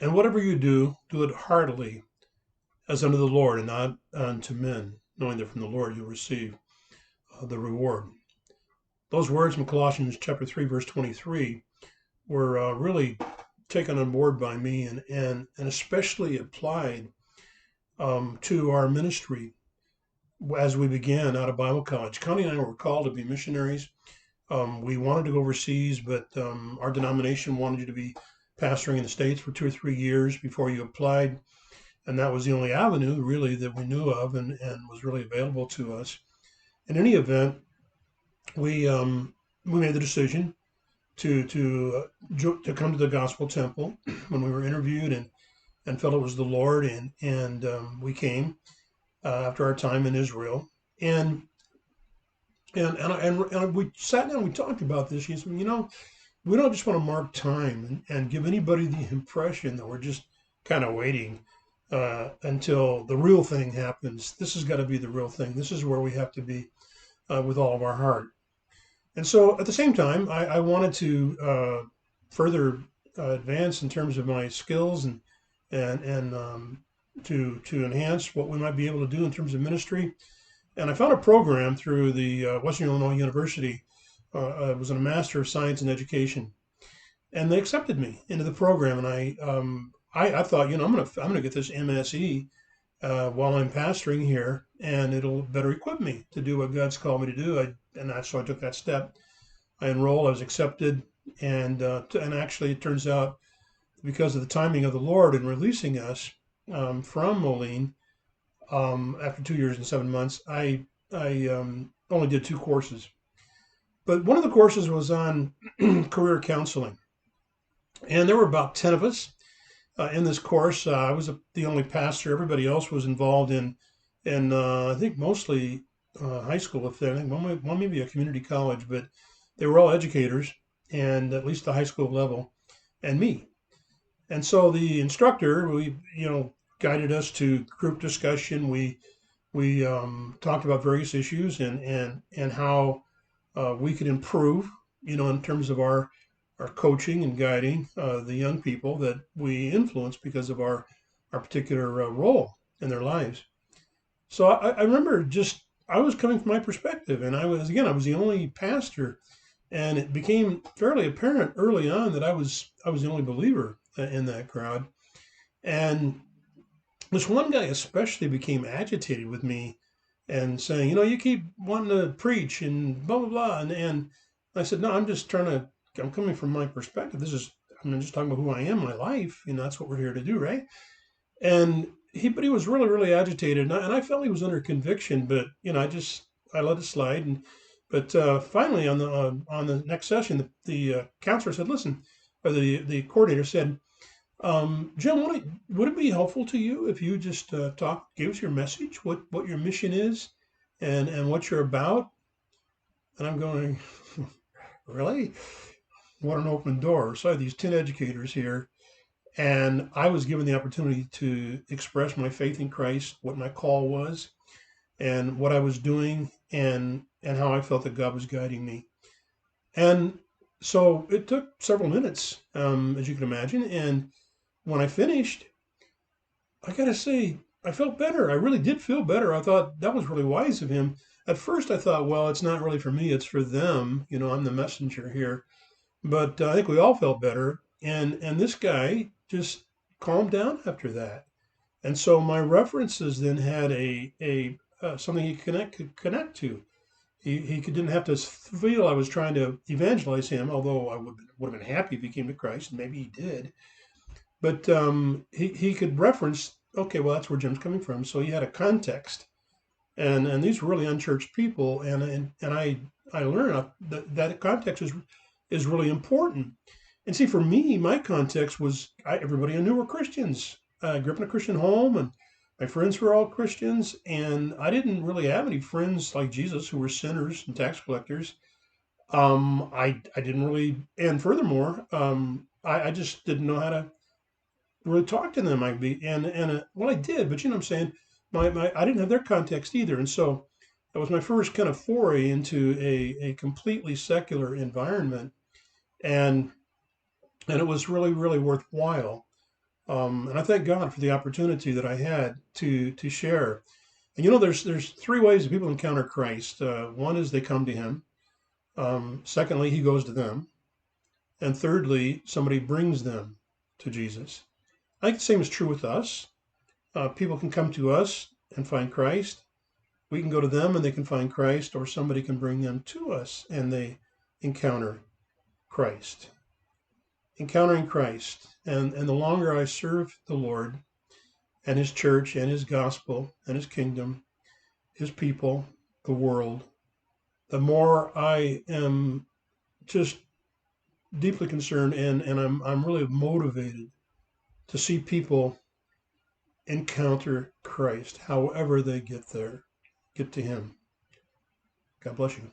And whatever you do, do it heartily, as unto the Lord and not unto men, knowing that from the Lord you'll receive the reward. Those words from Colossians chapter 3, verse 23 were really taken on board by me and especially applied to our ministry as we began out of Bible college. Connie and I were called to be missionaries. We wanted to go overseas, but our denomination wanted you to be pastoring in the States for 2 or 3 years before you applied. And that was the only avenue really that we knew of and was really available to us. In any event, we made the decision to come to the Gospel Temple when we were interviewed and felt it was the Lord, and we came after our time in Israel, and and we sat down, we talked about this. He said, we don't just want to mark time and give anybody the impression that we're just kind of waiting until the real thing happens. This has got to be the real thing. This is where we have to be with all of our heart. And so at the same time, I wanted to further advance in terms of my skills and to enhance what we might be able to do in terms of ministry. And I found a program through the Western Illinois University. I was a Master of Science in Education, and they accepted me into the program. And I thought, I'm gonna get this MSE while I'm pastoring here, and it'll better equip me to do what God's called me to do. So I took that step. I enrolled. I was accepted, and actually, it turns out because of the timing of the Lord in releasing us from Moline after 2 years and 7 months, I only did 2 courses. But one of the courses was on career counseling, and there were about 10 of us in this course. I was the only pastor. Everybody else was involved in I think mostly high school. If they, I think one maybe a community college, but they were all educators, and at least the high school level, and me. And so the instructor, we guided us to group discussion. We talked about various issues and how we could improve, in terms of our coaching and guiding the young people that we influence because of our particular role in their lives. So I remember just I was coming from my perspective, and I was the only pastor, and it became fairly apparent early on that I was the only believer in that crowd, and this one guy especially became agitated with me and saying, you keep wanting to preach and blah blah blah, and I said, no, I'm coming from my perspective. I'm just talking about who I am, my life. That's what we're here to do, right? And but he was really, really agitated, and I felt he was under conviction, but I let it slide. But finally, on the next session, the counselor said, "Listen," or the coordinator said, "Jim, would it be helpful to you if you just give us your message, what your mission is, and what you're about?" And I'm going, "Really? What an open door!" So I have these 10 educators here, and I was given the opportunity to express my faith in Christ, what my call was, and what I was doing, and how I felt that God was guiding me. And so it took several minutes, as you can imagine. And when I finished, I gotta say, I felt better. I really did feel better. I thought that was really wise of him. At first, I thought, well, it's not really for me; it's for them. I'm the messenger here. But I think we all felt better. And this guy just calmed down after that. And so my references then had a something he could connect to. He didn't have to feel I was trying to evangelize him, although I would have been happy if he came to Christ, and maybe he did. But he could reference, okay, well, that's where Jim's coming from. So he had a context. And these were really unchurched people. And I learned that context is really important. And see, for me, my context was everybody I knew were Christians. I grew up in a Christian home, and my friends were all Christians. And I didn't really have any friends like Jesus who were sinners and tax collectors. I didn't really, and furthermore, I just didn't know how to really talk to them. Well, I did, but what I'm saying, my I didn't have their context either, and so that was my first kind of foray into a completely secular environment, and and it was really, really worthwhile. And I thank God for the opportunity that I had to share. And you know, there's three ways that people encounter Christ. One is they come to Him. Secondly, He goes to them. And thirdly, somebody brings them to Jesus. I think the same is true with us. People can come to us and find Christ. We can go to them and they can find Christ, or somebody can bring them to us and they encounter Christ. Encountering Christ. And the longer I serve the Lord and His church and His gospel and His kingdom, His people, the world, the more I am just deeply concerned and I'm really motivated to see people encounter Christ, however they get there, get to Him. God bless you.